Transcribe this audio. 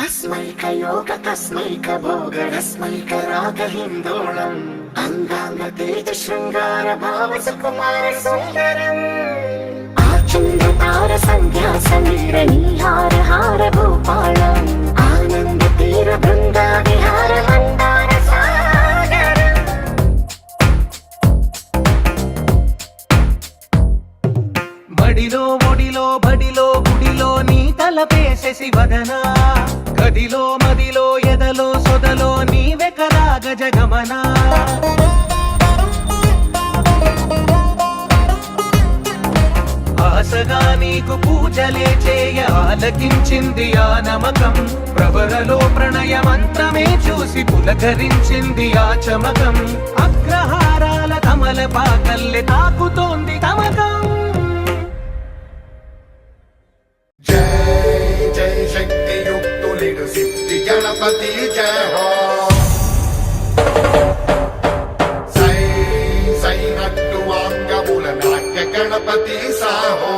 तस्मैकयोग तस्मैकभोगरस्मैकरागहिन्दोळम् अङ्गाङ्गतेज शृङ्गार भाव सुकुमार सुन्दरम् आचन्द्रतार सन्ध्या समीर नीहार हार भूपालम् आनन्द तीर बृन्दा विहार मन्दार सागरम् మడిలో ఒడిలో బడిలో గుడిలో నీ తలపేసే శివదనా గదిలో మదిలో ఎదలో సొదలో నీవే కదా గజగమనా ఆశగా నీకు పూజలే చేయ ఆలకించింది ఆ నమకం ప్రవరలో ప్రణయ మంత్రమే చూసి పులకరించింది ఆ చమకం అగ్రహారాల కమల పాకల్లె తాకుతోంది తమకం शक्ति युक्त सिद्धि गणपति जय हो सै सै नट्टु वांगमूल नाट्य गणपति साहो